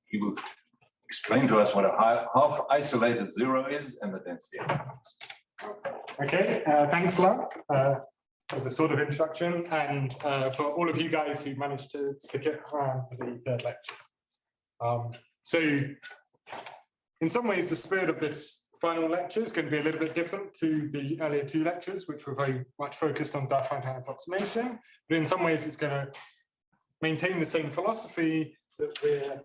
he will explain to us what a half isolated zero is and the density. Okay, thanks a lot for the sort of introduction, and for all of you guys who managed to stick it around for the third lecture. So in some ways, the spirit of this final lecture is going to be a little bit different to the earlier two lectures, which were very much focused on DIophantine approximation, but in some ways it's going to maintain the same philosophy that we're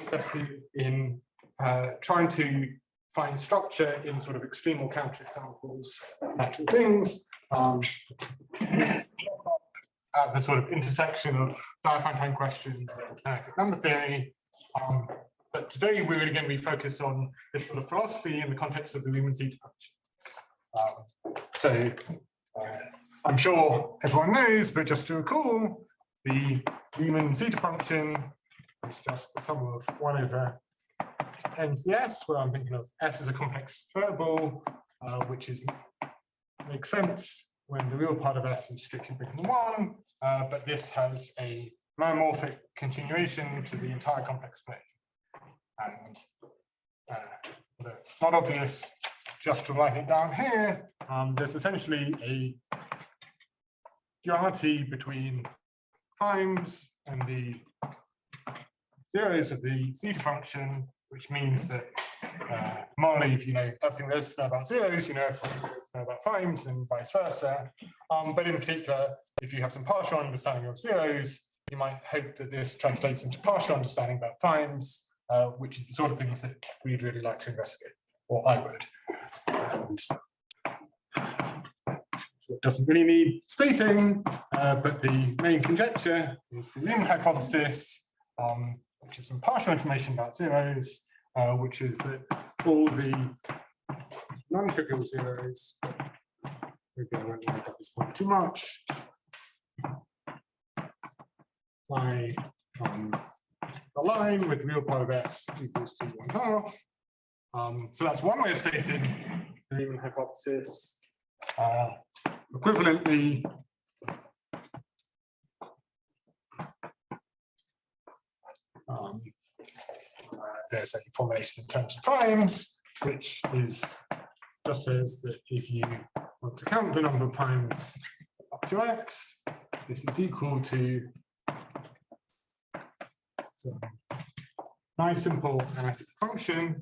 invested in trying to find structure in sort of extreme or counterexamples, natural things, at the sort of intersection of DIophantine questions and analytic number theory. But today we're really going to be focused on this sort of philosophy in the context of the Riemann Zeta function. I'm sure everyone knows, but just to recall, the Riemann Zeta function is just the sum of 1 over n to the s, where I'm thinking of s as a complex variable, which makes sense when the real part of s is strictly bigger than 1, but this has a meromorphic continuation to the entire complex plane. And it's not obvious just from writing it down here. There's essentially a duality between primes and the zeros of the zeta function, which means that morally, if you know everything there is to know about zeros, you know everything there is to know about primes and vice versa. But in particular, if you have some partial understanding of zeros, you might hope that this translates into partial understanding about primes, which is the sort of things that we'd really like to investigate, or I would. So it doesn't really need stating, but the main conjecture is the Riemann hypothesis, which is some partial information about zeros, which is that all the non-trivial zeros, maybe I won't make up this point too much, by a line with the real part of s equals to 1/2. So that's one way of stating the Riemann hypothesis. Equivalently, there's a formulation in terms of primes, which just says that if you want to count the number of primes up to x, this is equal to some nice simple analytic function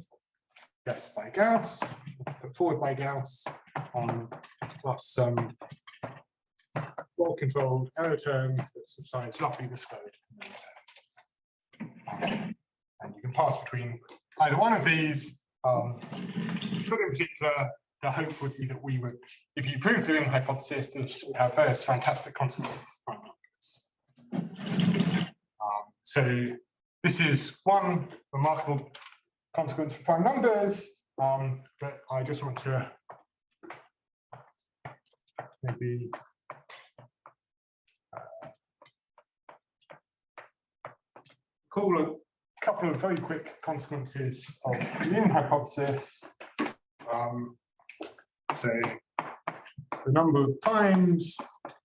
guessed by Gauss, put forward by Gauss, plus some well-controlled error term that subsides roughly the square root of the term. And you can pass between either one of these. But in particular, the hope would be that we would, if you prove the Riemann hypothesis, this would have various fantastic consequences for prime numbers. So this is one remarkable consequence for prime numbers, but I just want to maybe call a couple of very quick consequences of the Riemann hypothesis. So the number of primes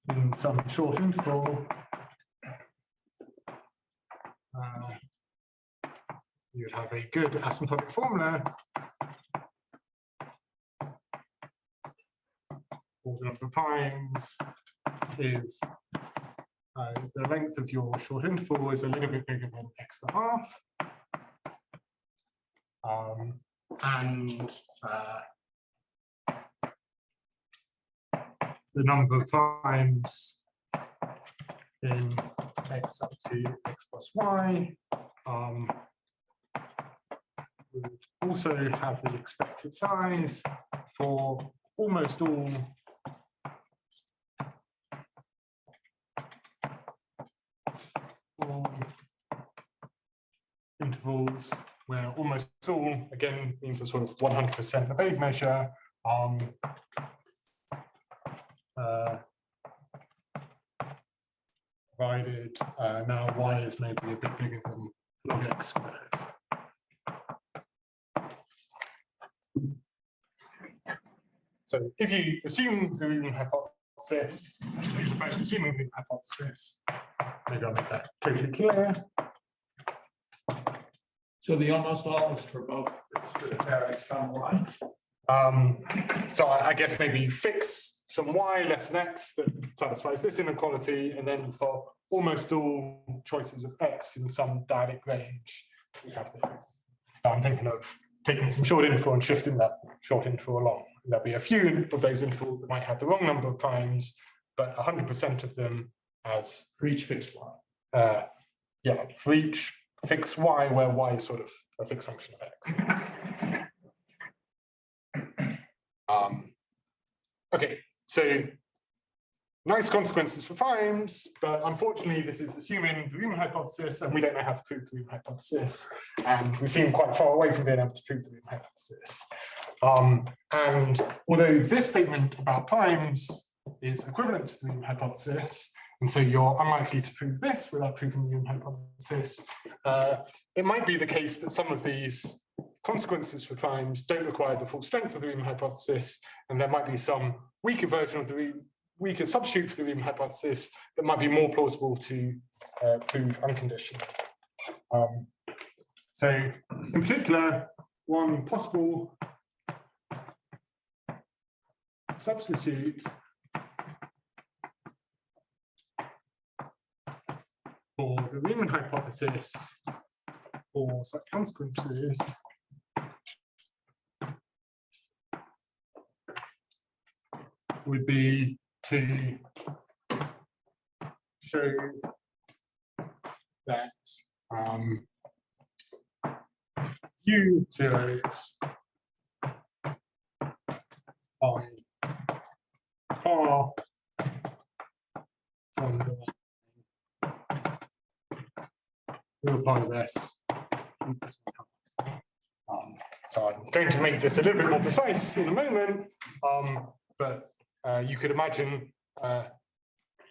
in some short interval, you would have a good asymptotic formula for the number of primes if the length of your short interval is a little bit bigger than x1/2. And the number of primes in x up to x plus y would also have the expected size for almost all intervals, where almost all, again, means a sort of 100% of vague measure. Provided now y is maybe a bit bigger than log x squared. So if you assume the Riemann hypothesis, if you're both assuming the Riemann hypothesis, maybe I'll make that totally clear. So the almost all is for both, it's for the pair x, y. So I guess maybe fix some y less than x that satisfies this inequality, and then for almost all choices of x in some dyadic range, we have this. So I'm thinking of taking some short interval and shifting that short interval along. There'll be a few of those intervals that might have the wrong number of primes, but 100% of them as For each fixed y. yeah, for each fixed y where y is sort of a fixed function of x. Okay, so nice consequences for primes, but unfortunately this is assuming the Riemann hypothesis, and we don't know how to prove the Riemann hypothesis, and we seem quite far away from being able to prove the Riemann hypothesis. And although this statement about primes is equivalent to the Riemann hypothesis, and so you're unlikely to prove this without proving the Riemann hypothesis, it might be the case that some of these consequences for primes don't require the full strength of the Riemann hypothesis, and there might be some weaker version of the weaker substitute for the Riemann hypothesis that might be more plausible to prove unconditionally. So in particular, one possible substitute for the Riemann hypothesis for such consequences would be to show that few zeros are far from the real part of S. So I'm going to make this a little bit more precise in a moment, but you could imagine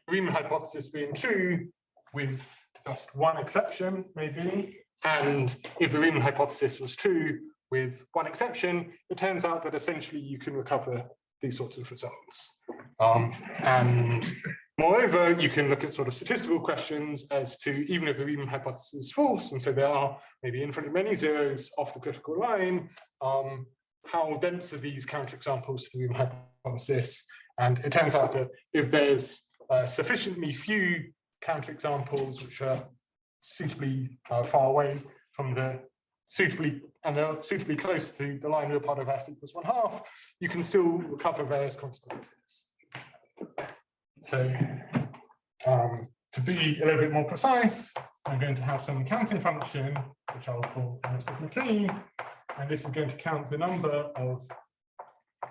Riemann hypothesis being true with just one exception, maybe. And if the Riemann hypothesis was true with one exception, it turns out that essentially you can recover these sorts of results. And moreover, you can look at sort of statistical questions as to even if the Riemann hypothesis is false, and so there are maybe infinitely many zeros off the critical line, how dense are these counterexamples to the Riemann hypothesis? And it turns out that if there's sufficiently few counterexamples which are suitably far away from the suitably close to the line real part of S equals 1/2, you can still recover various consequences. So to be a little bit more precise, I'm going to have some counting function, which I'll call n of sigma t, and this is going to count the number of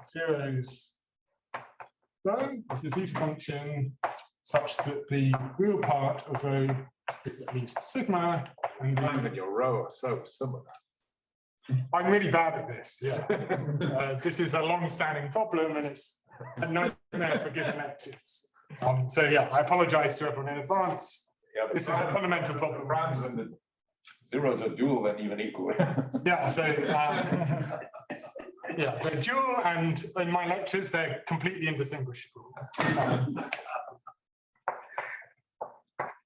zeros of the zeta function such that the real part of rho is at least sigma, and And your row are so similar. I'm really bad at this. Yeah, this is a long-standing problem, and it's a nightmare for giving lectures. So yeah, I apologize to everyone in advance. Yeah, This is a fundamental problem. Primes and the zeros are dual and even equal. Yeah, so yeah, they're dual, and in my lectures they're completely indistinguishable.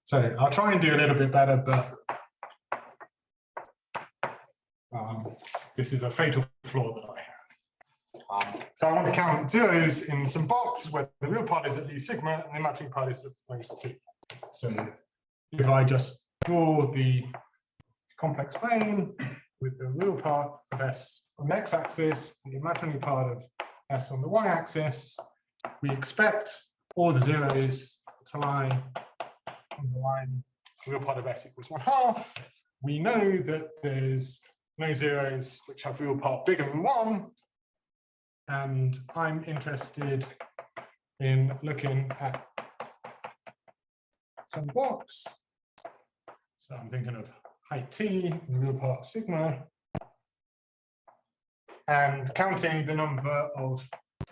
So I'll try and do a little bit better, but this is a fatal flaw that I have. So I want to count zeros in some boxes where the real part is at least sigma and the imaginary part is at least 2. So if I just draw the complex plane with the real part of S on the x-axis, the imaginary part of S on the y-axis, we expect all the zeros to lie on the line real part of S equals 1/2. We know that there's no zeros which have real part bigger than 1, and I'm interested in looking at some box. So I'm thinking of height t, the real part sigma, and counting the number of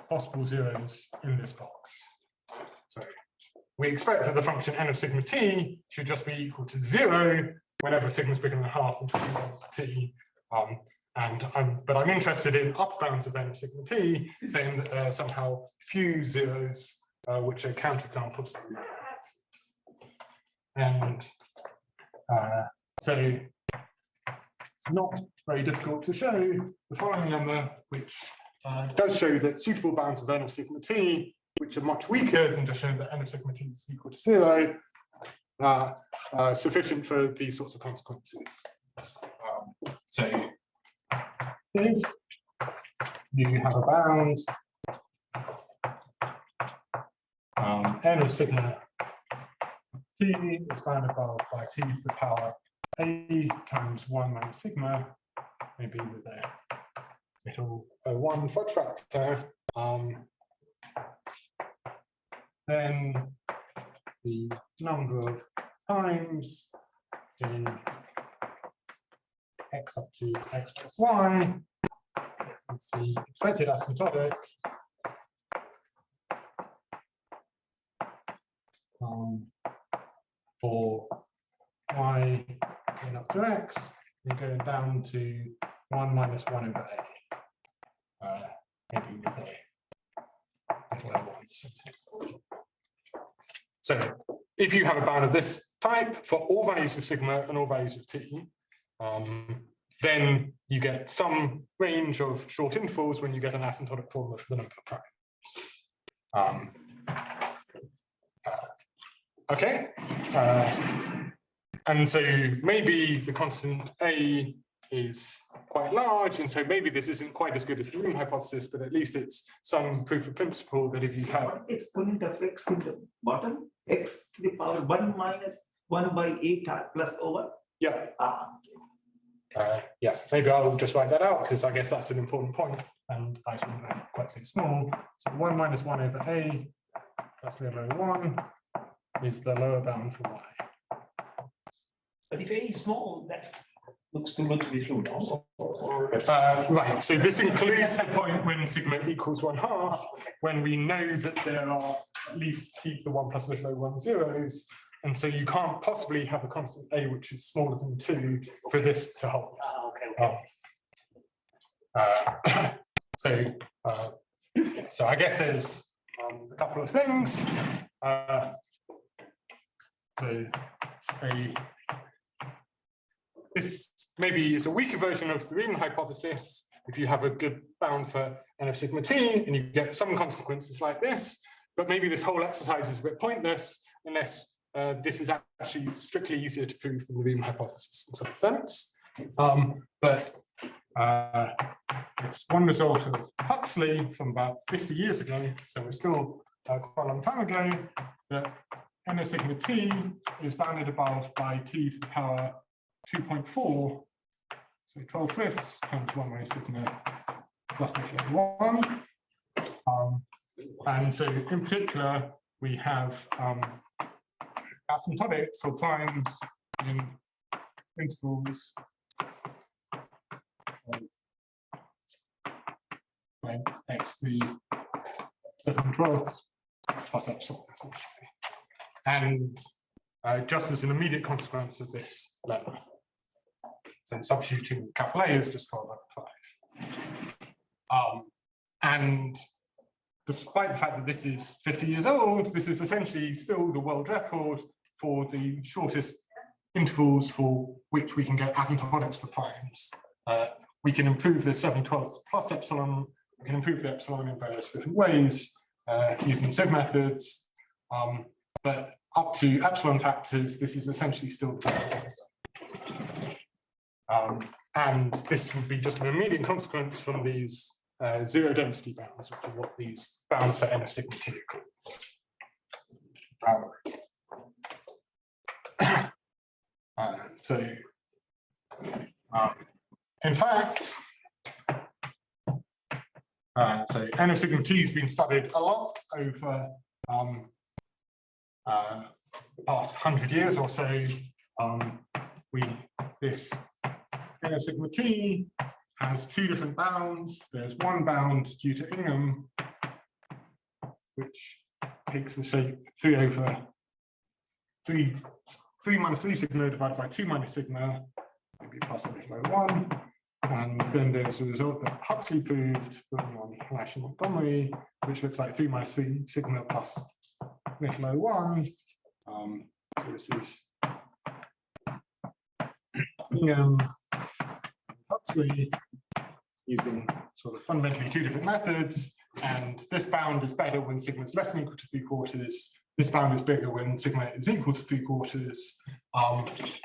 possible zeros in this box. So we expect that the function n of sigma t should just be equal to 0 whenever sigma is bigger than 1/2 and t. But I'm interested in upper bounds of n of sigma t, saying that there are somehow few zeros which are counterexamples. And it's not very difficult to show the following lemma, which does show that suitable bounds of n of sigma t, which are much weaker than just showing that n of sigma t is equal to 0, are sufficient for these sorts of consequences. So if you have a bound n of sigma t is bounded by t to the power a times 1 minus sigma, maybe with a little O1 fudge factor, then the number of times in x up to x plus y is the expected asymptotic for y going up to x and going down to 1 minus 1 over a, maybe with a little o1 or something. So if you have a bound of this type for all values of sigma and all values of t, then you get some range of short intervals when you get an asymptotic formula for the number of primes. Okay, and so maybe the constant a is quite large, and so maybe this isn't quite as good as the Riemann hypothesis, but at least it's some proof of principle that if you have exponent of x in the bottom, x to the power 1 minus 1 by 8 plus over. Yeah. Yeah, maybe I'll just write that out because I guess that's an important point, and I shouldn't make it quite so small. So 1 minus 1 over a plus the over 1 is the lower bound for y. But if a is small, that looks too much to be true, no? Right, so this includes the point when sigma equals 1/2, when we know that there are at least t to the 1 plus little o1 zeros, and so you can't possibly have a constant a which is smaller than 2 for this to hold. So I guess there's a couple of things. This maybe is a weaker version of the Riemann hypothesis. If you have a good bound for n of sigma t and you get some consequences like this, but maybe this whole exercise is a bit pointless unless this is actually strictly easier to prove than the Riemann hypothesis in some sense. But it's one result of Huxley from about 50 years ago, so we're still quite a long time ago, that n of sigma t is bounded above by t to the power 2.4, so 12/5 times 1 minus sigma plus negative 1. And so in particular, we have asymptotic for primes in intervals of x the 7/12 plus epsilon, essentially. And just as an immediate consequence of this lemma, so substituting capital A is just 12/5. And despite the fact that this is 50 years old, this is essentially still the world record for the shortest intervals for which we can get asymptotics for primes. We can improve the 7/12 plus epsilon. We can improve the epsilon in various different ways using sieve methods, but up to epsilon factors, this is essentially still the and this would be just an immediate consequence from these zero density bounds, which are what these bounds for n of sigma t are. In fact, so n of sigma t has been studied a lot over the past 100 years or so. This n of sigma t has two different bounds. There's one bound due to Ingham, which takes the shape 3/3 minus 3 sigma divided by 2 minus sigma, maybe plus a little o1. And then there's a result that Huxley proved on Nash and Montgomery, which looks like 3 minus 3 sigma plus little o1. This is Ingham three using sort of fundamentally two different methods. And this bound is better when sigma is less than or equal to 3/4. This bound is bigger when sigma is equal to 3/4.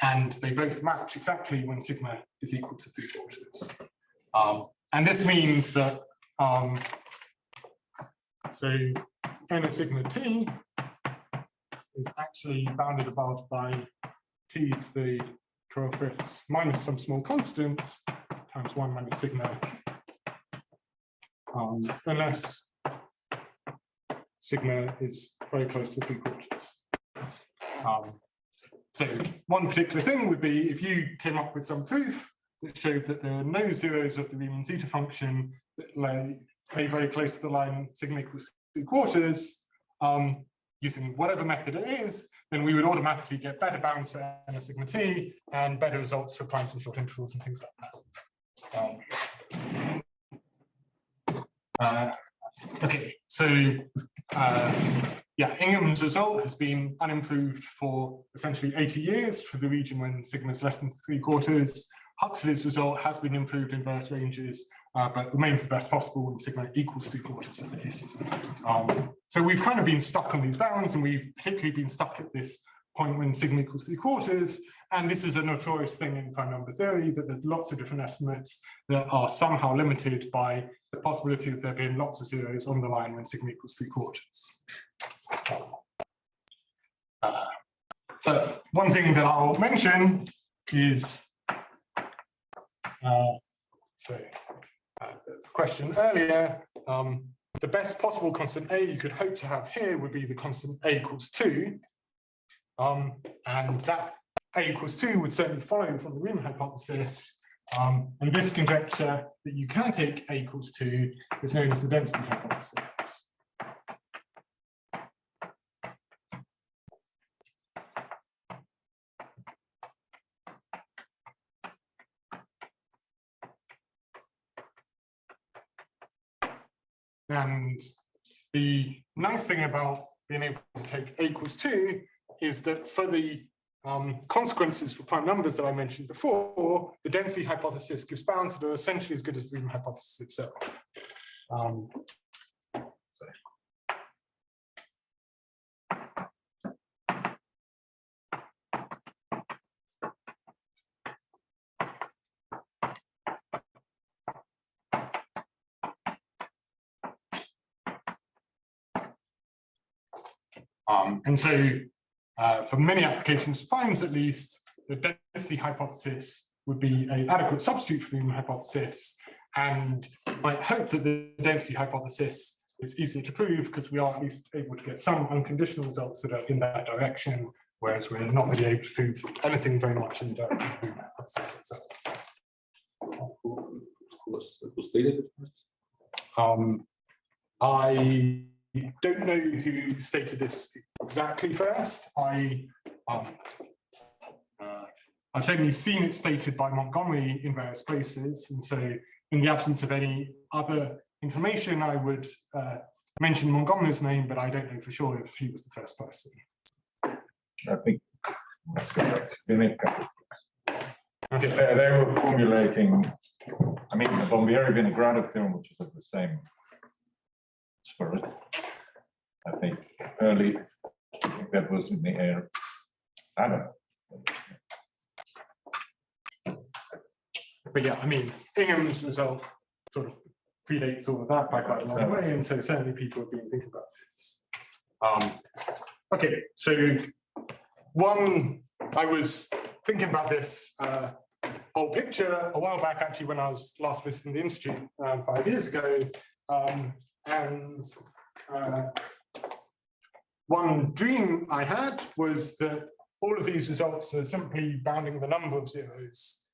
And they both match exactly when sigma is equal to 3/4. And this means that so n of sigma t is actually bounded above by t to the 12/5 minus some small constant times 1 minus sigma, unless sigma is very close to 3/4. So one particular thing would be if you came up with some proof that showed that there are no zeros of the Riemann zeta function that lay very close to the line sigma equals 3/4, using whatever method it is, then we would automatically get better bounds for n of sigma t and better results for primes and short intervals and things like that. Okay, so yeah, Ingham's result has been unimproved for essentially 80 years for the region when sigma is less than 3/4. Huxley's result has been improved in various ranges, but remains the best possible when sigma equals 3/4 at least. So we've kind of been stuck on these bounds, and we've particularly been stuck at this point when sigma equals 3/4. And this is a notorious thing in prime number theory, that there's lots of different estimates that are somehow limited by the possibility of there being lots of zeros on the line when sigma equals 3/4. But one thing that I'll mention is, there was a question earlier, the best possible constant A you could hope to have here would be the constant A equals 2. And that A equals 2 would certainly follow from the Riemann hypothesis. And this conjecture that you can take A equals 2 is known as the density hypothesis. And the nice thing about being able to take A equals 2 is that for the consequences for prime numbers that I mentioned before, the density hypothesis gives bounds that are essentially as good as the Riemann hypothesis itself. And so for many applications, primes at least, the density hypothesis would be an adequate substitute for the Riemann hypothesis. And you might hope that the density hypothesis is easier to prove because we are at least able to get some unconditional results that are in that direction, whereas we're not really able to prove anything very much in the direction of the Riemann hypothesis itself. Who stated it? I don't know who stated this exactly first. I've certainly seen it stated by Montgomery in various places, and so in the absence of any other information, I would mention Montgomery's name, but I don't know for sure if he was the first person. I think that's correct. Okay. They were formulating, I mean, the Bombieri-Vinogradov theorem, which is of the same spirit. I think early, I think that was in the air. I don't know. But yeah, I mean, Ingham's result sort of predates all of that by quite a long way, and so certainly people have been thinking about this. Okay, so I was thinking about this whole picture a while back, actually, when I was last visiting the Institute 5 years ago, and one dream I had was that all of these results are simply bounding the number of zeros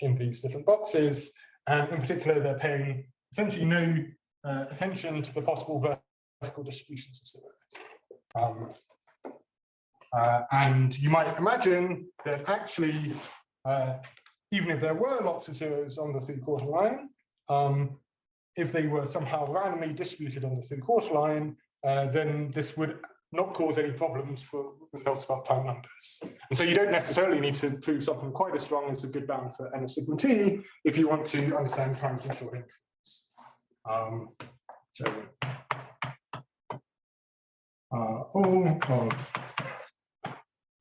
in these different boxes, and in particular, they're paying essentially no attention to the possible vertical distributions of zeros. And you might imagine that actually, even if there were lots of zeros on the 3/4 line, if they were somehow randomly distributed on the 3/4 line, then this would not cause any problems for results about prime numbers. And so you don't necessarily need to prove something quite as strong as a good bound for n of sigma t if you want to understand primes in short intervals. So all of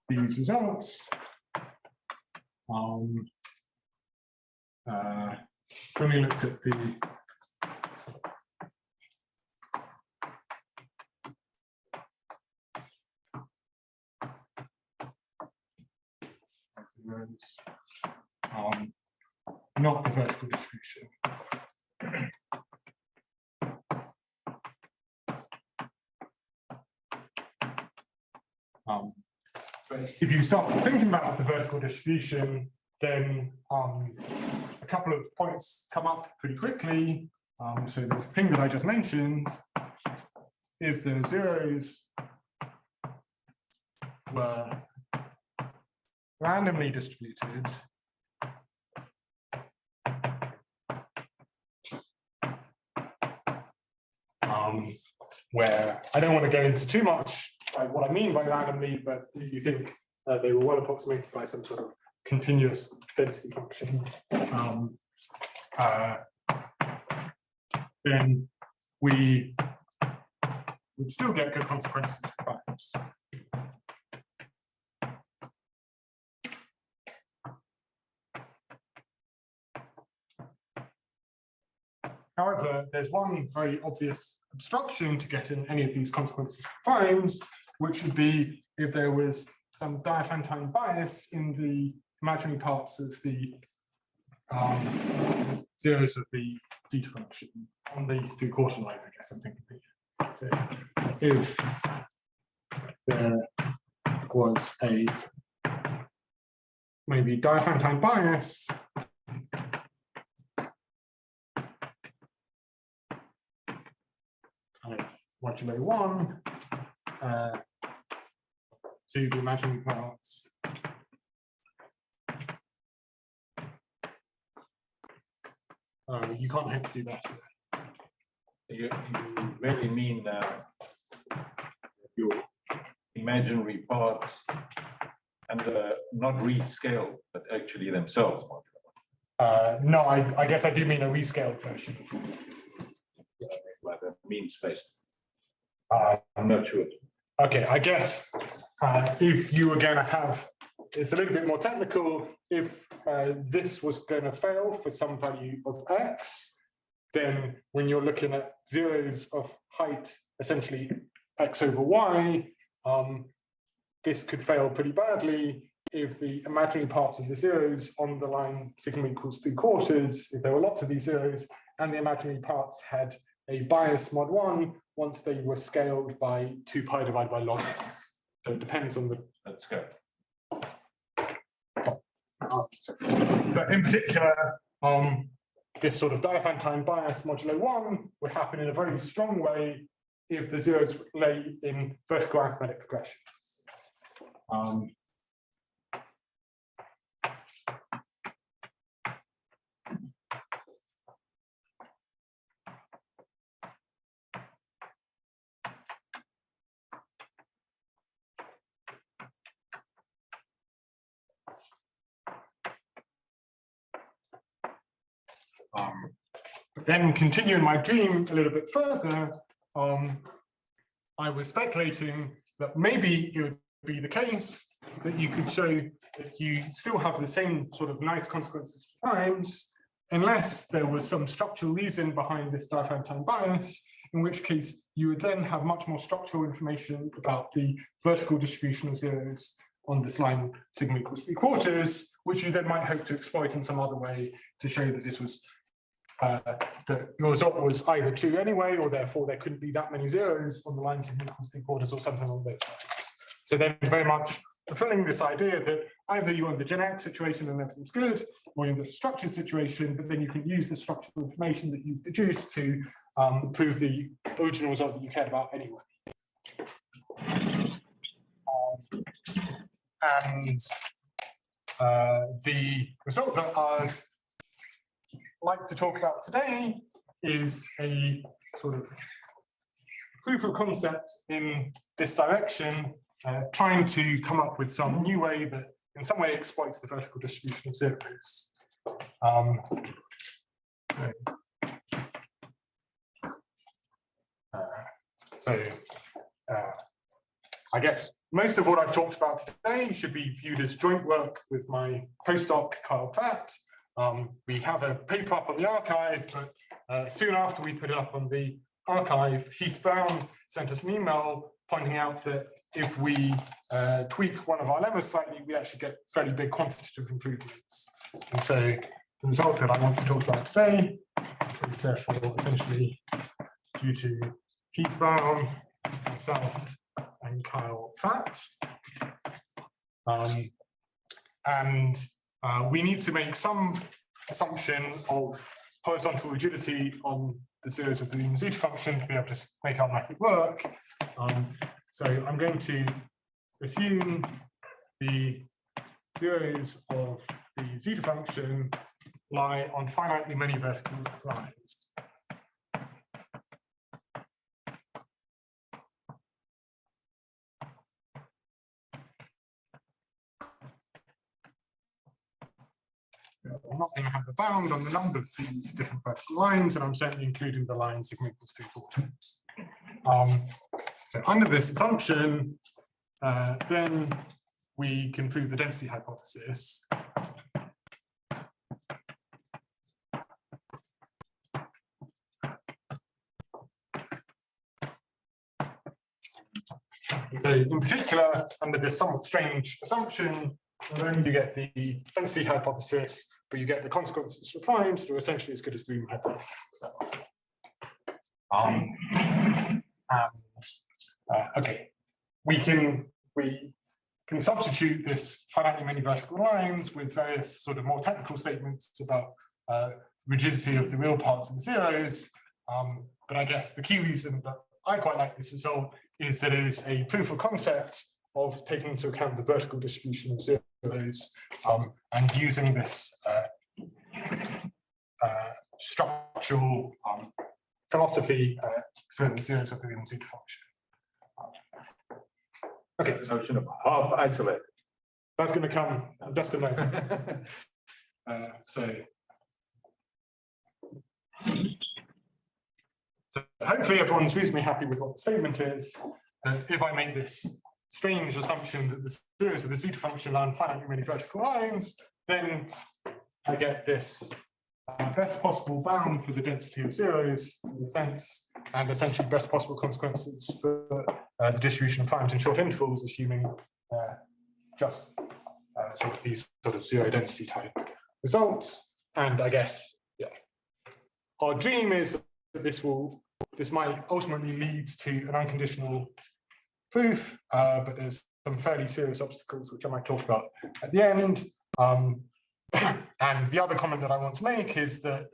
these results when we looked at the not the vertical distribution. But if you start thinking about the vertical distribution, then a couple of points come up pretty quickly. So this thing that I just mentioned, if the zeros were randomly distributed, where I don't want to go into too much like what I mean by randomly, but you think they were well approximated by some sort of continuous density function, then we would still get good consequences for primes. However, there's one very obvious obstruction to getting any of these consequences for primes, which would be if there was some DIophantine bias in the imaginary parts of the zeros of the Zeta function on the 3/4 line, I guess I'm thinking. So if there was a maybe DIophantine bias of modulo 1 to the imaginary parts you can't hope to do better. You really mean your imaginary parts and not rescale, but actually themselves. No, I guess I do mean a rescaled version. Like a mean space. I'm not sure. Okay, I guess if you were going to have, it's a little bit more technical, if this was going to fail for some value of x, then when you're looking at zeros of height, essentially x over y, this could fail pretty badly if the imaginary parts of the zeros on the line sigma equals 3/4, if there were lots of these zeros, and the imaginary parts had a bias mod 1 once they were scaled by 2 pi divided by log x. So it depends on the. Let's go. But in particular, this sort of DIophantine bias modulo 1 would happen in a very strong way if the zeros lay in vertical arithmetic progressions. Then continuing my dream a little bit further, I was speculating that maybe it would be the case that you could show that you still have the same sort of nice consequences for primes, unless there was some structural reason behind this DIophantine bias, in which case you would then have much more structural information about the vertical distribution of zeros on this line sigma equals 3/4, which you then might hope to exploit in some other way to show that this was that your result was either true anyway, or therefore there couldn't be that many zeros on the line sigma equals 3/4 or something along those lines. So then very much fulfilling this idea that either you're in the Gen X situation and everything's good, or you're in the structured situation, but then you can use the structural information that you've deduced to prove the original result that you cared about anyway. And the result that I'd like to talk about today is a sort of proof of concept in this direction, trying to come up with some new way that in some way exploits the vertical distribution of zeros. I guess most of what I've talked about today should be viewed as joint work with my postdoc, Kyle Pratt. We have a paper up on the archive, but soon after we put it up on the archive, Heath Brown sent us an email pointing out that if we tweak one of our lemmas slightly, we actually get fairly big quantitative improvements. And so the result that I want to talk about today is therefore essentially due to Heath Brown, myself, and Kyle Pratt. We need to make some assumption of horizontal rigidity on the zeros of the Riemann Zeta function to be able to make our method work. So I'm going to assume the zeros of the Zeta function lie on finitely many vertical lines. I'm not going to have a bound on the number of these different vertical lines, and I'm certainly including the line sigma equals 3 vortex. So under this assumption, then we can prove the density hypothesis. So in particular, under this somewhat strange assumption, not only do you get the density hypothesis, but you get the consequences for primes that are essentially as good as the Riemann hypothesis itself. Okay, we can substitute this finitely many vertical lines with various sort of more technical statements about rigidity of the real parts of the zeros. But I guess the key reason that I quite like this result is that it is a proof of concept of taking into account the vertical distribution of zeros and using this structural philosophy for the zeros of the Riemann Zeta function. Okay, The notion of half isolated. that's going to come just a moment. So hopefully everyone's reasonably happy with what the statement is. If I make this strange assumption that the zeros of the Zeta function are on finitely many vertical lines, then I get this best possible bound for the density of zeros in a sense, and essentially best possible consequences for the distribution of primes in short intervals, assuming just sort of these sort of zero density type results. And I guess, yeah, our dream is that this might ultimately lead to an unconditional proof, but there's some fairly serious obstacles which I might talk about at the end. And the other comment that I want to make is that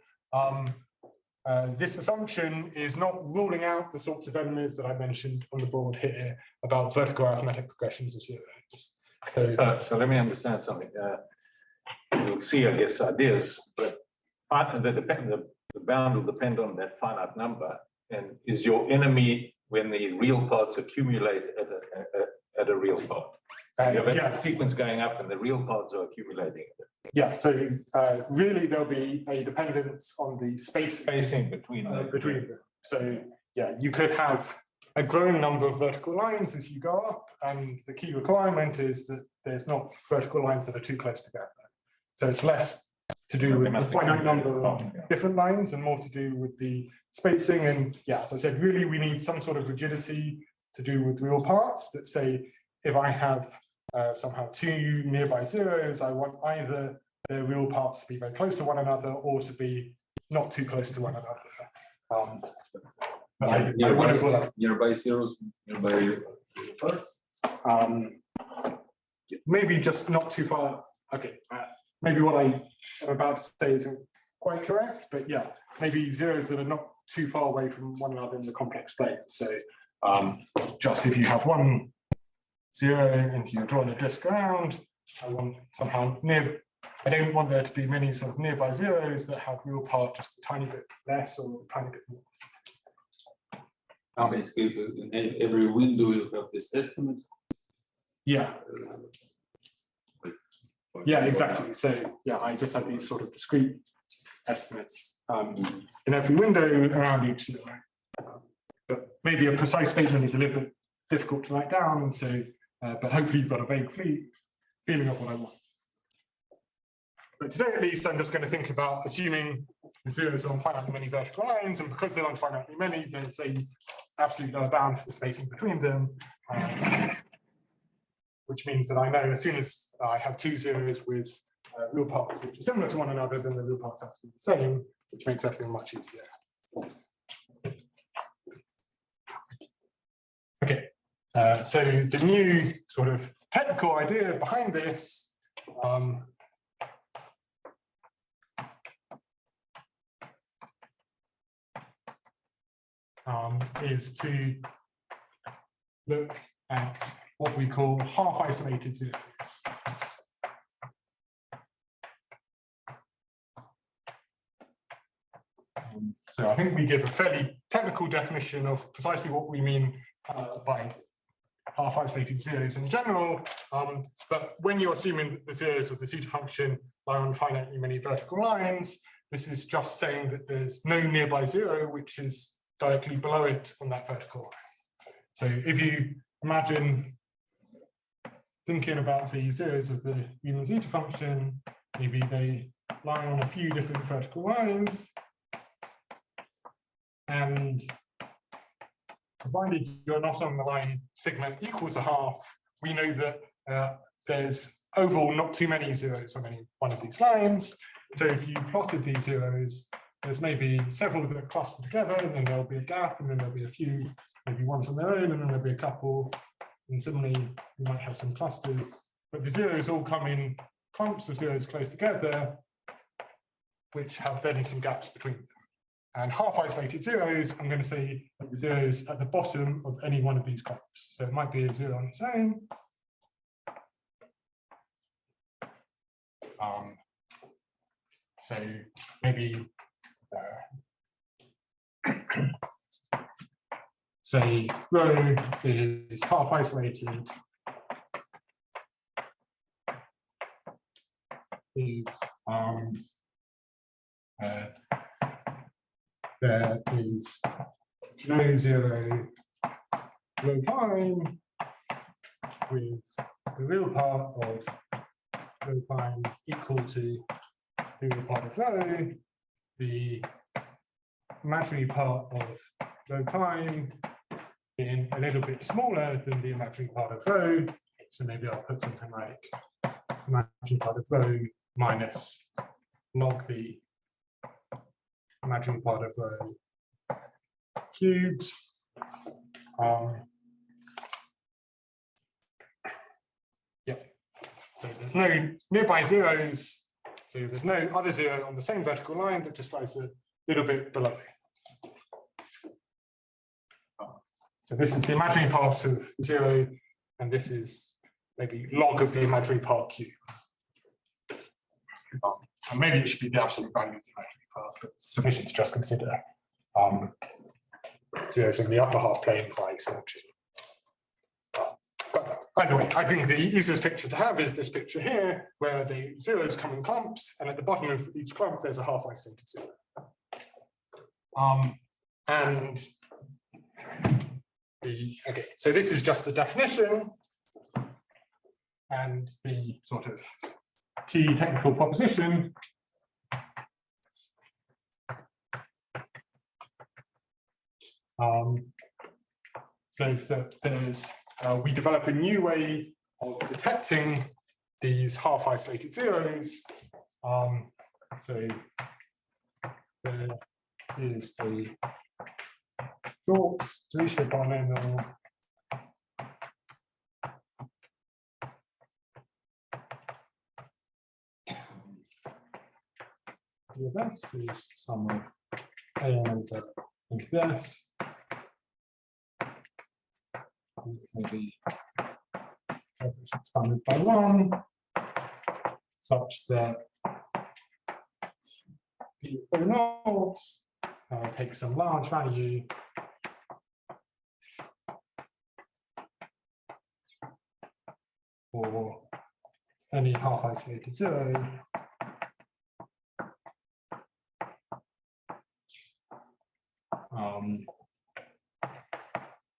this assumption is not ruling out the sorts of enemies that I mentioned on the board here about vertical arithmetic progressions of zeros. So let me understand something. You'll see, I guess, ideas, but the bound will depend on that finite number. And is your enemy when the real parts accumulate at a real part? You have a sequence going up and the real parts are accumulating. Yeah, so really there'll be a dependence on the spacing between them. So yeah, you could have a growing number of vertical lines as you go up, and the key requirement is that there's not vertical lines that are too close together. So it's less to do with the finite number of different lines and more to do with the spacing. And yeah, as I said, really we need some sort of rigidity to do with real parts that say, if I have somehow two nearby zeros, I want either their real parts to be very close to one another or to be not too close to one another. Nearby zeros, nearby parts? Maybe just not too far. Okay, maybe what I am about to say isn't quite correct, but yeah, maybe zeros that are not too far away from one another in the complex plane. So just if you have one zero and you're drawing a disk around, I want somehow I don't want there to be many sort of nearby zeros that have real part just a tiny bit less or a tiny bit more. Basically, in every window you have this estimate. Yeah. Yeah, exactly. So yeah, I just had these sort of discrete estimates in every window around each zero. But maybe a precise statement is a little bit difficult to write down, and so but hopefully you've got a vague feeling of what I want. But today, at least, I'm just going to think about assuming the zeros are on finitely many vertical lines, and because they're on finitely many, there's a absolute lower bound for the spacing between them, which means that I know as soon as I have two zeros with real parts which are similar to one another, then the real parts have to be the same, which makes everything much easier. Okay, so the new sort of technical idea behind this is to look at what we call half-isolated zeros. So I think we give a fairly technical definition of precisely what we mean by half-isolated zeros in general, but when you're assuming that the zeros of the Zeta function are on finitely many vertical lines, this is just saying that there's no nearby zero which is directly below it on that vertical line. So if you imagine thinking about the zeros of the Riemann Zeta function, maybe they lie on a few different vertical lines, and provided you're not on the line sigma equals a half, we know that there's overall not too many zeros on any one of these lines. So if you plotted these zeros, there's maybe several that cluster together, and then there'll be a gap, and then there'll be a few, maybe ones on their own, and then there'll be a couple. And similarly, you might have some clusters, but the zeros all come in clumps of zeros close together, which have then some gaps between them. And half-isolated zeros, I'm going to say that the zeros at the bottom of any one of these clumps. So it might be a zero on its own. So maybe say rho is half-isolated if there is no zero rho prime with the real part of rho prime equal to the real part of rho, the imaginary part of rho prime being a little bit smaller than the imaginary part of rho. So maybe I'll put something like imaginary part of rho minus log the imaginary part of rho cubed. Yeah, so there's no nearby zeros, so there's no other zero on the same vertical line that just lies a little bit below it. So this is the imaginary part of zero, and this is maybe log of the imaginary part cube. And maybe it should be the absolute value of the imaginary part, but it's sufficient to just consider zeros in the upper half plane by symmetry. But either way, I think the easiest picture to have is this picture here, where the zeros come in clumps, and at the bottom of each clump, there's a half-isolated zero. Okay, so this is just the definition, and the sort of key technical proposition says that we develop a new way of detecting these half-isolated zeros. So there is a short Zeta polynomial this is sum of a and over this. Maybe expanded by 1, such that the naught takes some large value for any half isolated zero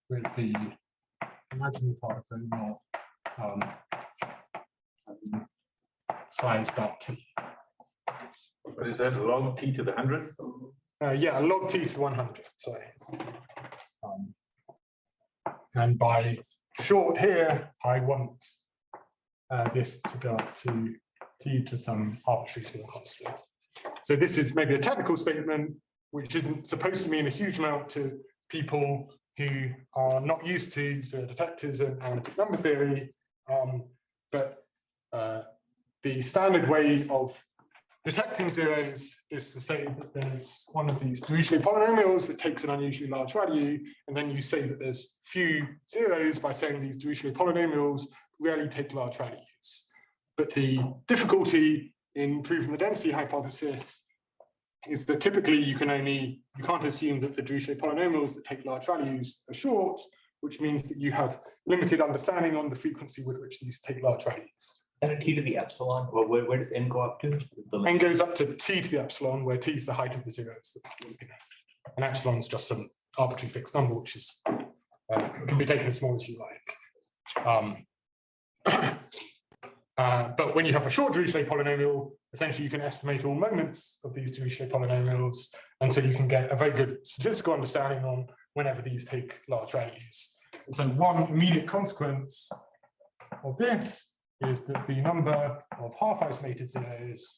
with the imaginary part of the not size about t. What is that, log t to the 100? Yeah, log t to 100, sorry. And by short here, I want this to go up to t to some arbitrary small constant. So this is maybe a technical statement, which isn't supposed to mean a huge amount to people who are not used to zero detectors and analytic number theory. But the standard way of detecting zeros is to say that there's one of these Dirichlet polynomials that takes an unusually large value, and then you say that there's few zeros by saying these Dirichlet polynomials rarely take large values. But the difficulty in proving the density hypothesis is that typically you can't assume that the Dirichlet polynomials that take large values are short, which means that you have limited understanding on the frequency with which these take large values. And a t to the epsilon, well, where does n go up to? N goes up to t to the epsilon, where t is the height of the zeros that we're looking at. And epsilon is just some arbitrary fixed number, which is can be taken as small as you like. But when you have a short Dirichlet polynomial, essentially you can estimate all moments of these Dirichlet polynomials, and so you can get a very good statistical understanding on whenever these take large values. And so one immediate consequence of this is that the number of half isolated zeros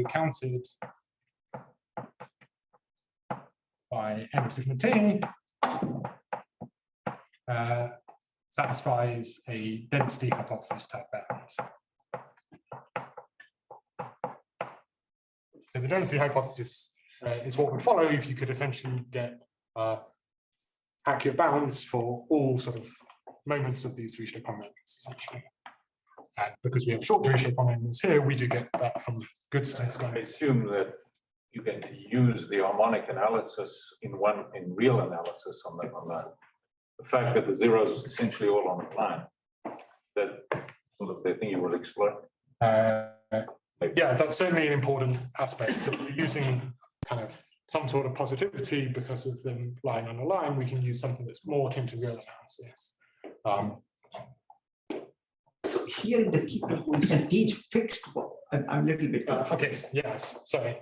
counted by n of sigma t satisfies a density hypothesis type bound. So the density hypothesis is what would follow if you could essentially get accurate bounds for all sort of moments of these Dirichlet polynomials, essentially. And because we have short Dirichlet polynomials here, we do get that from good statistical. I assume that you can use the harmonic analysis in real analysis on the fact that the zeros is essentially all on the line. That sort of the thing you will explore. Yeah, that's certainly an important aspect. That we're using kind of some sort of positivity because of them lying on a line. We can use something that's more akin to real analysis. So here in the key proposition, t is fixed. I'm a little bit okay, yes, sorry.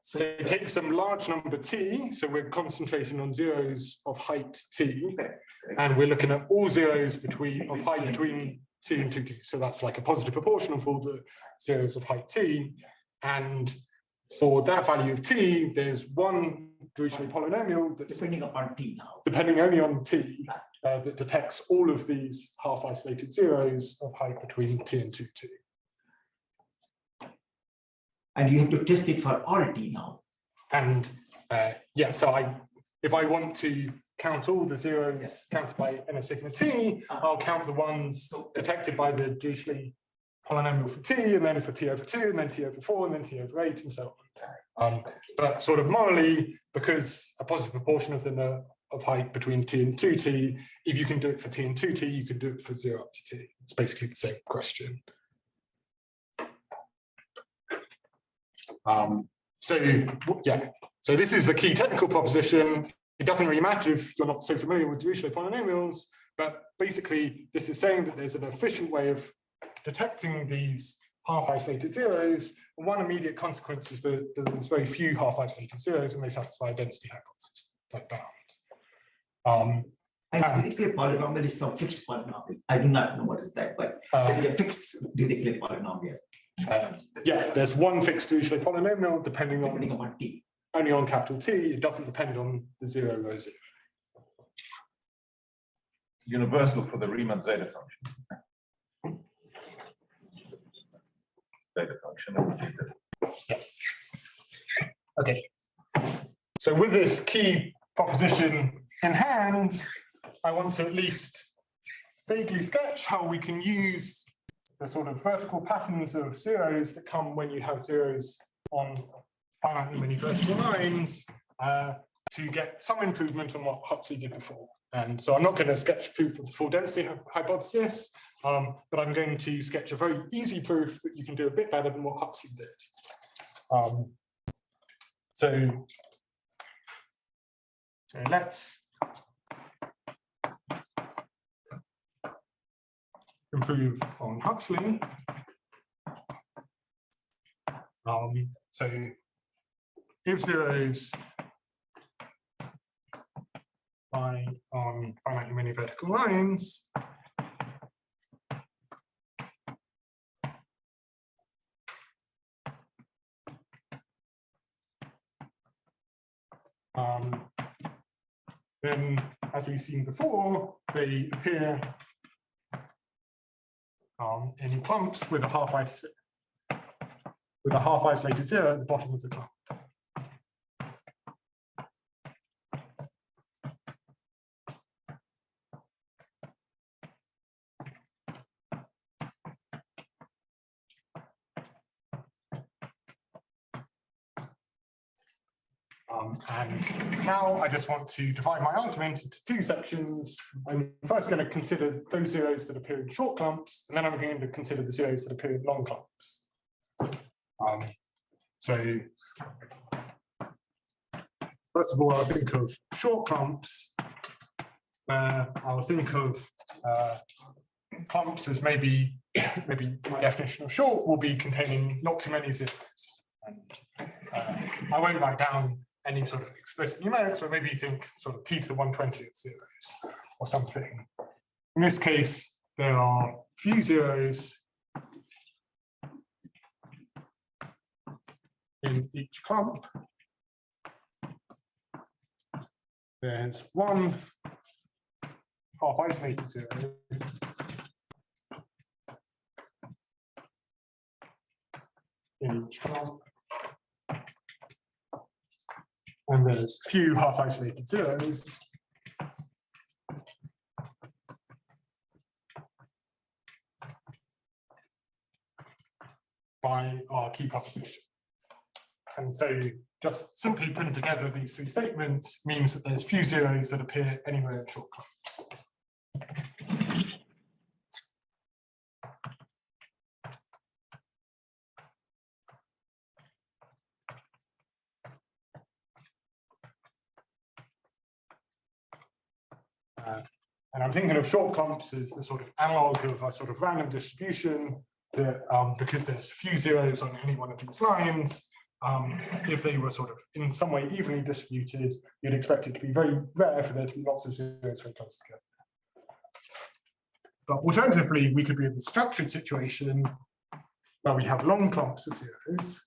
So take some large number t, so we're concentrating on zeros of height t, and we're looking at all zeros of height between t and 2t. So that's like a positive proportion of all the zeros of height t. And for that value of t, there's one Dirichlet polynomial that's depending upon t now. Depending only on t, that detects all of these half isolated zeros of height between t and 2t. And you have to test it for all t now. And yeah, so if I want to count all the zeros counted by n of sigma t, I'll count the ones detected by the Dirichlet polynomial for t, and then for t over 2, and then t over 4, and then t over 8, and so on. But sort of morally, because a positive proportion of them are of height between t and 2t, if you can do it for t and 2t, you can do it for 0 up to t. It's basically the same question. So yeah, so this is the key technical proposition. It doesn't really matter if you're not so familiar with Dirichlet polynomials, but basically this is saying that there's an efficient way of detecting these half-isolated zeros. And one immediate consequence is that there's very few half-isolated zeros, and they satisfy a density hypothesis type bound. And Dirichlet polynomial is some fixed polynomial. I do not know what is that, but there is a fixed Dirichlet polynomial. Yeah, there's one fixed Dirichlet polynomial depending on t. Only on capital T. It doesn't depend on the 0 rho 0. Universal for the Riemann Zeta function. Zeta function. Okay. So with this key proposition in hand, I want to at least vaguely sketch how we can use the sort of vertical patterns of zeros that come when you have zeros on finitely many vertical lines to get some improvement on what Huxley did before. And so I'm not going to sketch proof of the full density hypothesis, but I'm going to sketch a very easy proof that you can do a bit better than what Huxley did. So let's improve on Huxley. So if zeros lie on finitely many vertical lines, then, as we've seen before, they appear in clumps with a half isolated zero at the bottom of the clump. And now I just want to divide my argument into two sections. I'm first going to consider those zeros that appear in short clumps, and then I'm going to consider the zeros that appear in long clumps. So first of all, I'll think of short clumps, where I'll think of clumps as maybe my definition of short will be containing not too many zeros. And I won't write down any sort of explicit numerics, but maybe think sort of t to the 120th zeros or something. In this case, there are few zeros in each clump. There's one half isolated zero in each clump. And there's few half isolated zeros by our key proposition. And so just simply putting together these three statements means that there's few zeros that appear anywhere in short clumps. And I'm thinking of short clumps as the sort of analog of a sort of random distribution that because there's few zeros on any one of these lines, if they were sort of in some way evenly distributed, you'd expect it to be very rare for there to be lots of zeros very close together. But alternatively, we could be in a structured situation where we have long clumps of zeros.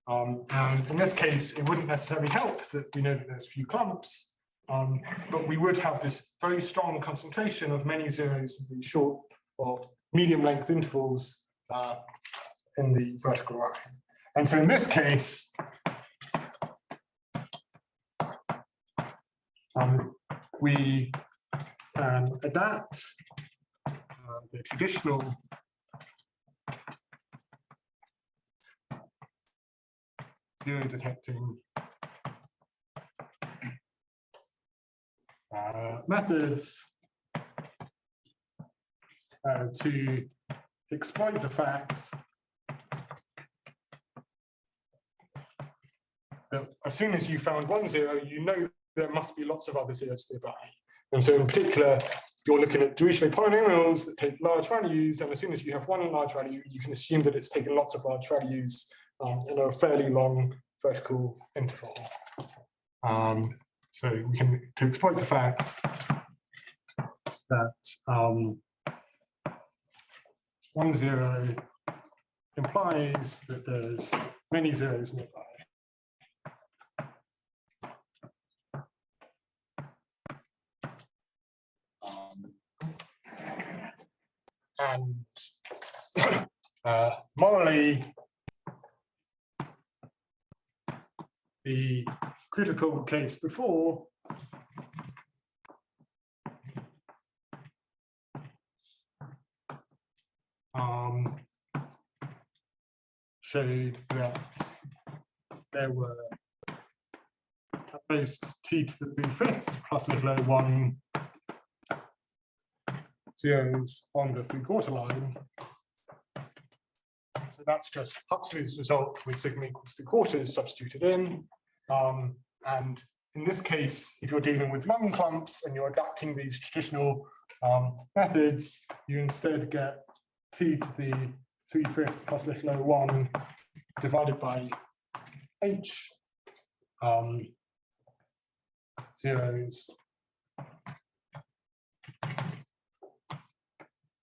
And in this case, it wouldn't necessarily help that we know that there's few clumps, but we would have this very strong concentration of many zeros in the short or medium length intervals in the vertical line. And so in this case, we can adapt the traditional zero detecting methods to exploit the fact that as soon as you found one zero, you know there must be lots of other zeros nearby. And so in particular, you're looking at Dirichlet polynomials that take large values, and as soon as you have one large value, you can assume that it's taken lots of large values in a fairly long vertical interval. So we can, to exploit the fact that one zero implies that there's many zeros nearby. And morally, the critical case before showed that there were most t to the 3/5 plus little o1 zeros on the 3/4 line. So that's just Huxley's result with sigma equals 3/4 substituted in. And in this case, if you're dealing with long clumps and you're adapting these traditional methods, you instead get t to the 3/5 plus little o1 divided by h zeros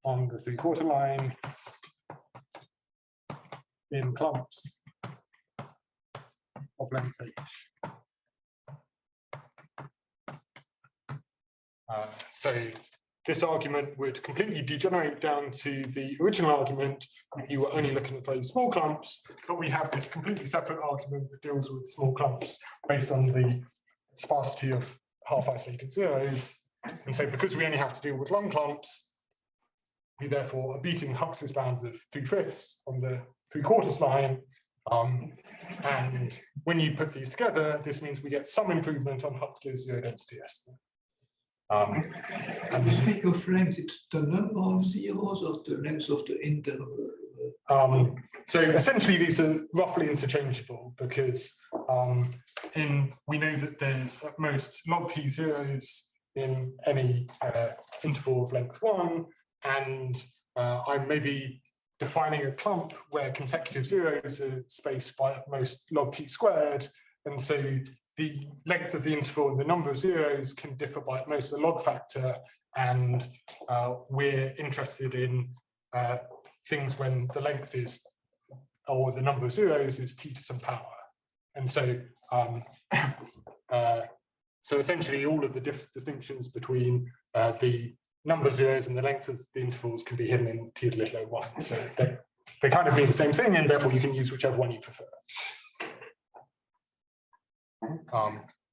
on the 3/4 line in clumps of length h. So this argument would completely degenerate down to the original argument if you were only looking at very small clumps, but we have this completely separate argument that deals with small clumps based on the sparsity of half-isolated zeros. And so because we only have to deal with long clumps, we therefore are beating Huxley's bounds of 3/5 on the 3/4 line. And when you put these together, this means we get some improvement on Huxley's zero density estimate. When you speak of length, it's the number of zeros or the length of the interval? So essentially, these are roughly interchangeable because we know that there's at most log t zeros in any interval of length 1, and I'm maybe defining a clump where consecutive zeros are spaced by at most log t squared, and so the length of the interval and the number of zeros can differ by at most a log factor, and we're interested in things when the length is, or the number of zeros is t to some power. And so so essentially all of the distinctions between the number of zeros and the length of the intervals can be hidden in t to the little o1. So they kind of mean the same thing, and therefore you can use whichever one you prefer.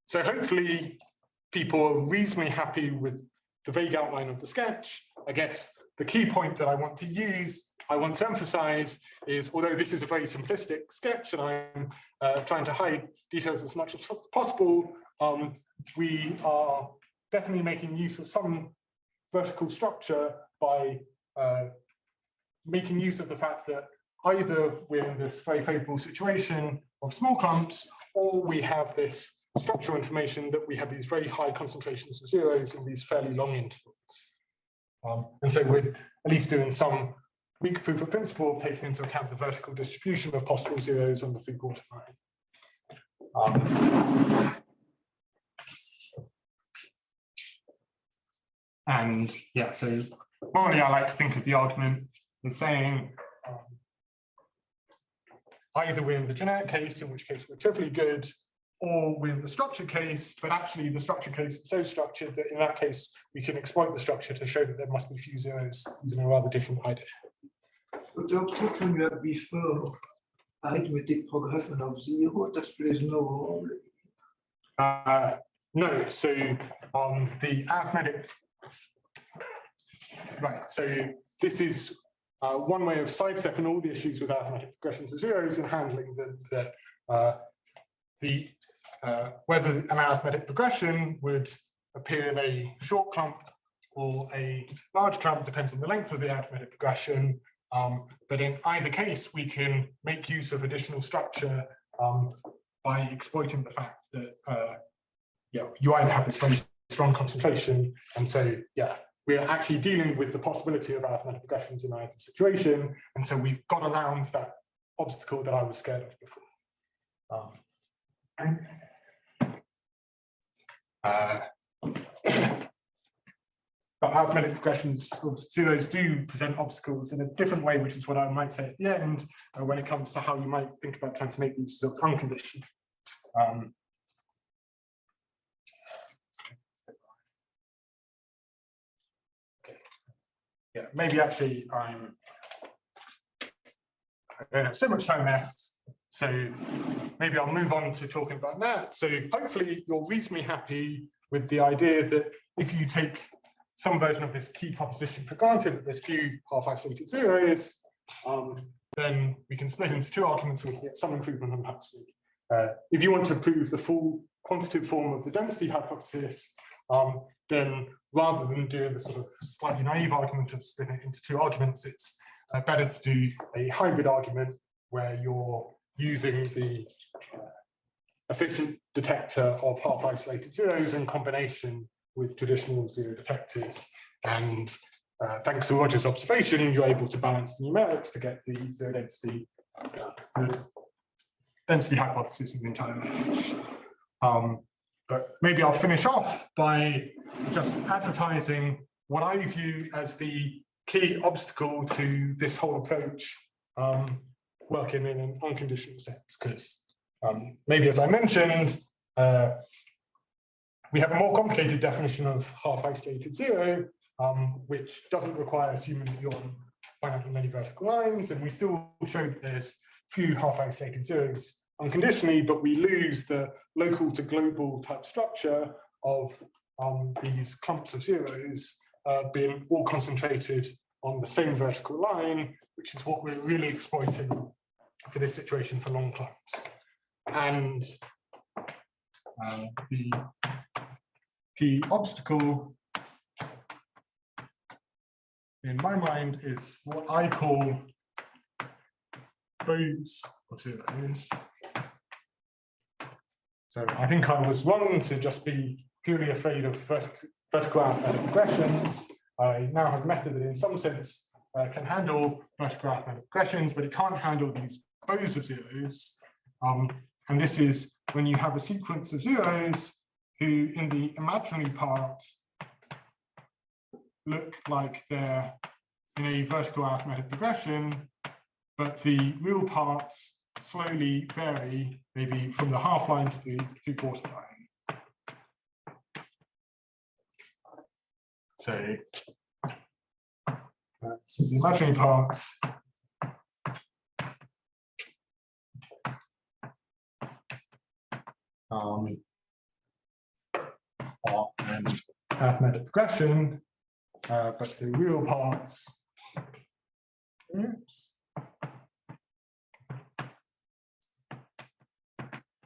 So hopefully people are reasonably happy with the vague outline of the sketch. I guess the key point that I want to emphasize is, although this is a very simplistic sketch and I'm trying to hide details as much as possible, we are definitely making use of some vertical structure by making use of the fact that either we're in this very favorable situation of small clumps, or we have this structural information that we have these very high concentrations of zeros in these fairly long intervals. And so we're at least doing some weak proof of principle, taking into account the vertical distribution of possible zeros on the 3/4 line. And yeah, so morally, I like to think of the argument as saying either we're in the generic case, in which case we're triply good, or we're in the structured case, but actually the structured case is so structured that in that case, we can exploit the structure to show that there must be few zeros using a rather different idea. So the obstruction you had before, arithmetic progression of zero, that plays no role. No, so the arithmetic, right, so this is one way of sidestepping all the issues with arithmetic progressions of zeros and handling whether an arithmetic progression would appear in a short clump or a large clump depends on the length of the arithmetic progression. But in either case, we can make use of additional structure by exploiting the fact that you either have this very strong concentration, and so we're actually dealing with the possibility of arithmetic progressions in either situation, and so we've got around that obstacle that I was scared of before. But arithmetic progressions of zeros do present obstacles in a different way, which is what I might say at the end, when it comes to how you might think about trying to make these results unconditioned. Yeah, maybe actually I don't have so much time left, so maybe I'll move on to talking about that. So hopefully you're reasonably happy with the idea that if you take some version of this key proposition for granted that there's few half-isolated zeros, then we can split into two arguments and we can get some improvement on Huxley. if you want to prove the full quantitative form of the density hypothesis, then rather than doing the sort of slightly naive argument of splitting it into two arguments, it's better to do a hybrid argument where you're using the efficient detector of half isolated zeros in combination with traditional zero detectors. And thanks to Roger's observation, you're able to balance the numerics to get the zero density, the density hypothesis in the entire message. But maybe I'll finish off by just advertising what I view as the key obstacle to this whole approach working in an unconditional sense, because maybe as I mentioned, we have a more complicated definition of half isolated zero, which doesn't require assuming that you're on finitely many vertical lines, and we still show that there's few half isolated zeros unconditionally, but we lose the local to global type structure of these clumps of zeros being all concentrated on the same vertical line, which is what we're really exploiting for this situation for long clumps. And the key obstacle in my mind is what I call rows of zeros. So I think I was wrong to just be purely afraid of vertical arithmetic regressions. I now have a method that in some sense can handle vertical arithmetic regressions, but it can't handle these rows of zeros. And this is when you have a sequence of zeros who in the imaginary part look like they're in a vertical arithmetic regression, but the real parts slowly vary, maybe from the half line to the three-quarter line. So the imaginary parts are an arithmetic progression, but the real parts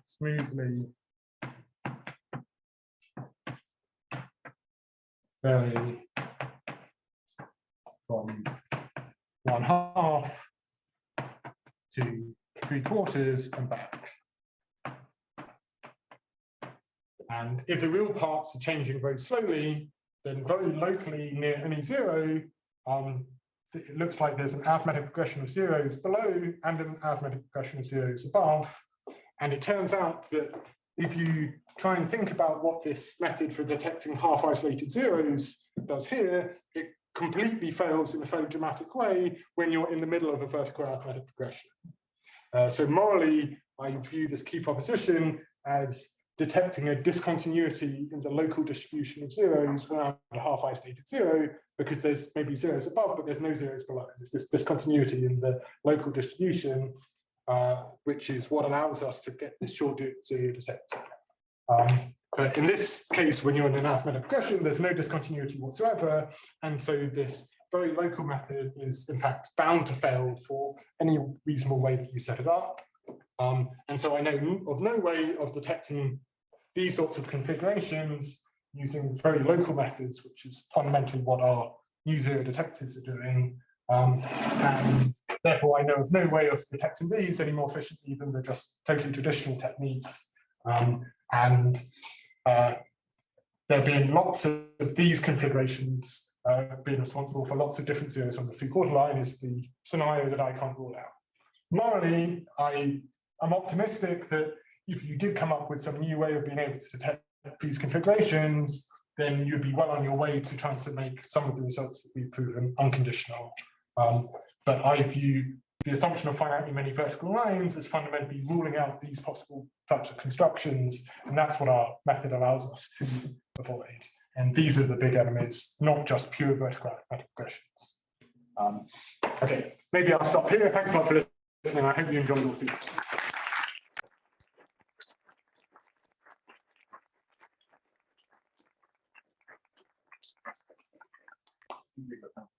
smoothly vary from 1/2 to 3/4 and back. And if the real parts are changing very slowly, then very locally near any zero, it looks like there's an arithmetic progression of zeros below and an arithmetic progression of zeros above. And it turns out that if you try and think about what this method for detecting half isolated zeros does here, it completely fails in a very dramatic way when you're in the middle of a vertical arithmetic progression. So morally, I view this key proposition as detecting a discontinuity in the local distribution of zeros around a half isolated zero, because there's maybe zeros above, but there's no zeros below. There's this discontinuity in the local distribution, which is what allows us to get this short zero detector. But in this case, when you're in an arithmetic progression, there's no discontinuity whatsoever. And so this very local method is in fact bound to fail for any reasonable way that you set it up. And so I know of no way of detecting these sorts of configurations using very local methods, which is fundamentally what our new zero detectors are doing. And therefore, I know of no way of detecting these any more efficiently than the just totally traditional techniques. And there have been lots of these configurations being responsible for lots of different zeros on the three-quarter line is the scenario that I can't rule out. Morally, I'm optimistic that if you did come up with some new way of being able to detect these configurations, then you'd be well on your way to trying to make some of the results that we've proven unconditional. But I view the assumption of finitely many vertical lines as fundamentally ruling out these possible types of constructions, and that's what our method allows us to avoid. And these are the big enemies, not just pure vertical arithmetic regressions. Okay, maybe I'll stop here. Thanks a lot for listening. I hope you enjoyed all the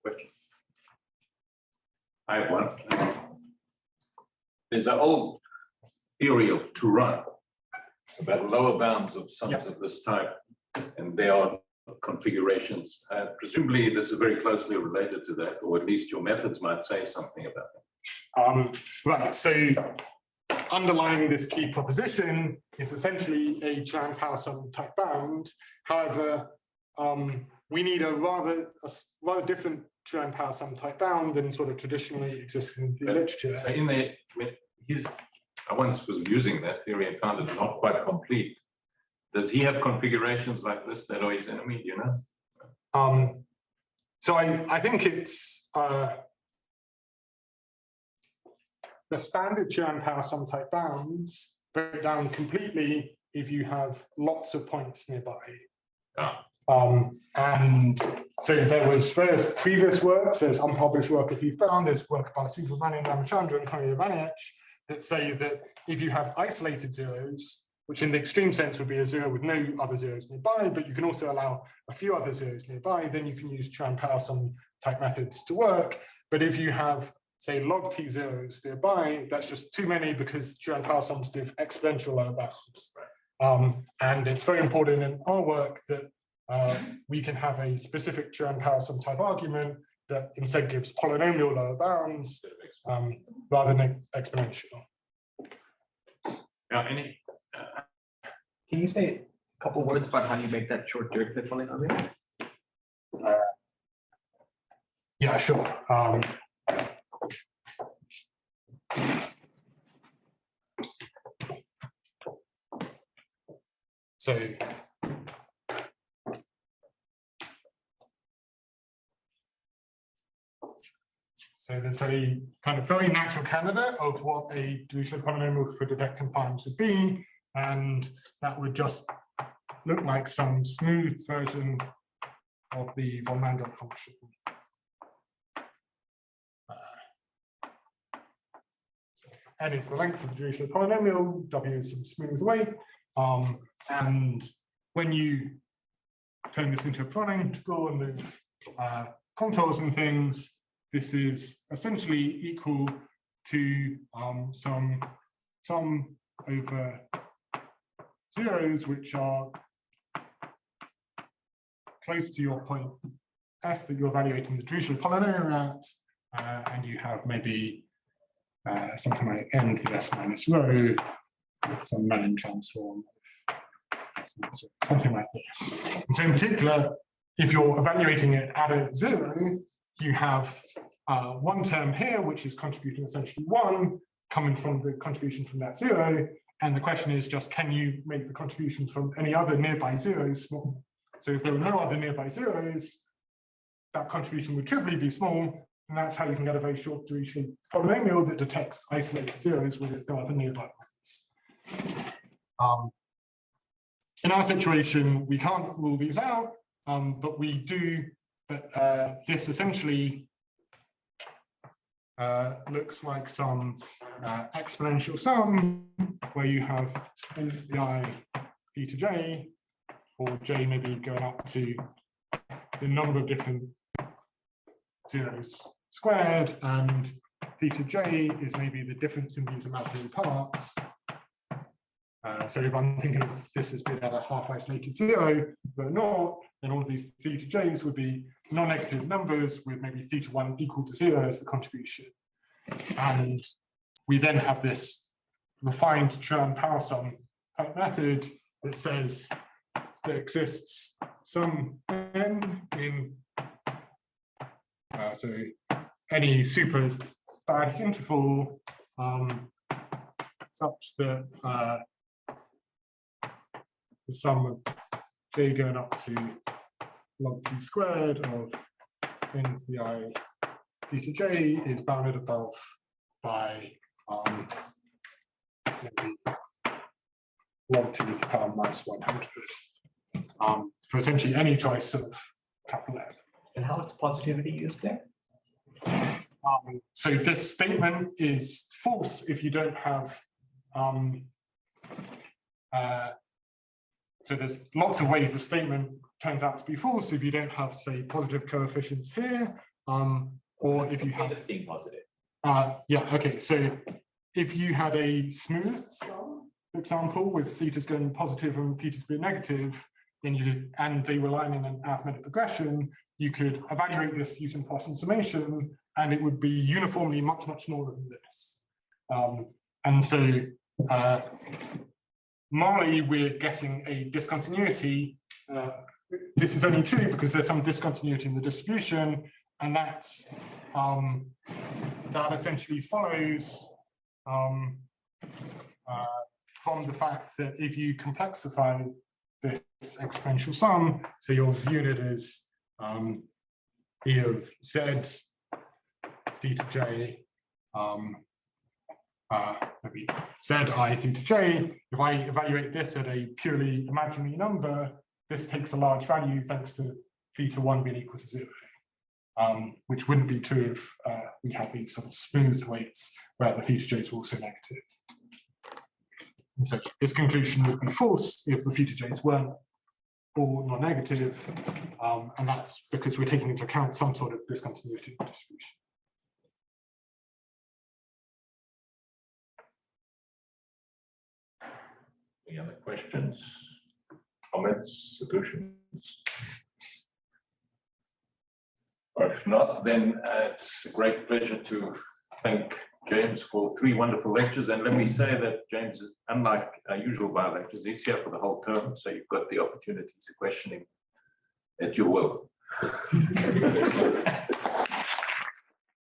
Question. I have one. There's an old theory of Turan about lower bounds of sums of this type, and there are configurations. Presumably, this is very closely related to that, or at least your methods might say something about that. Right, so underlying this key proposition is essentially a Turan power sum type bound. However, we need a rather different Turan power sum type bound than sort of traditionally exists in the literature. So in the, I once was using that theory and found it not quite complete. Does he have configurations like this that are his enemy, do you know? So I think it's the standard Turan power sum type bounds break down completely if you have lots of points nearby. And so there was first previous works, there's unpublished work if you found, there's work by Subramanian Ramachandra and Connie Ivanic that say that if you have isolated zeros, which in the extreme sense would be a zero with no other zeros nearby, but you can also allow a few other zeros nearby, then you can use Turan power sum type methods to work. But if you have, say, log t zeros nearby, that's just too many because Turan power sums give exponential lower bounds. And it's very important in our work that we can have a specific Turan power sum type argument that instead gives polynomial lower bounds rather than exponential. Any? Can you say a couple words about how you make that short Dirichlet polynomial? Yeah, sure. So there's a kind of very natural candidate of what a Dirichlet polynomial for detecting primes would be, and that would just look like some smooth version of the von Maynard function. So n is the length of the Dirichlet polynomial, w is some smooth weight, and when you turn this into a Proning integral and move contours and things, this is essentially equal to some over zeros, which are close to your point S that you're evaluating the Dirichlet polynomial at, and you have maybe something like n to the S minus rho with some Mellin transform, something like this. And so in particular, if you're evaluating it at a zero, you have one term here, which is contributing essentially 1, coming from the contribution from that zero. And the question is just, can you make the contribution from any other nearby zeros small? So if there were no other nearby zeros, that contribution would trivially be small. And that's how you can get a very short Dirichlet polynomial that detects isolated zeros where there's no other nearby ones. In our situation, we can't rule these out, but we do. But this essentially looks like some exponential sum where you have n to the I theta j, or j maybe going up to the number of different zeros squared, and theta j is maybe the difference in these imaginary parts. So if I'm thinking of this as being at a half isolated zero, but not, then all of these theta j's would be non-negative numbers with maybe theta 1 equal to 0 as the contribution. And we then have this refined Turan power sum method that says there exists some n in so any super baric interval such that the sum of j going up to log t squared of n to the I theta j is bounded above by maybe log t to the power minus 100 for essentially any choice of capital N. And how is the positivity used there? So this statement is false if you don't have so there's lots of ways the statement turns out to be false if you don't have, say, positive coefficients here, or if you have being positive. yeah, okay. So if you had a smooth sum, for example, with thetas going positive and thetas being negative, then and they were lying in an arithmetic progression, you could evaluate this using Poisson summation, and it would be uniformly much, much smaller than this. And so morally, we're getting a discontinuity. This is only true because there's some discontinuity in the distribution, and that's that essentially follows from the fact that if you complexify this exponential sum, so your unit is E of Z theta j, maybe Z I theta j. If I evaluate this at a purely imaginary number, this takes a large value thanks to theta 1 being equal to 0, which wouldn't be true if we had these sort of smoothed weights where the theta j's were also negative. And so this conclusion would be false if the theta j's weren't all non-negative, and that's because we're taking into account some sort of discontinuity of the distribution. Any other questions, comments, solutions? Or if not, then it's a great pleasure to thank James for 3 wonderful lectures. And let me say that James, unlike our usual bio lectures, he's here for the whole term, so you've got the opportunity to question him at your will.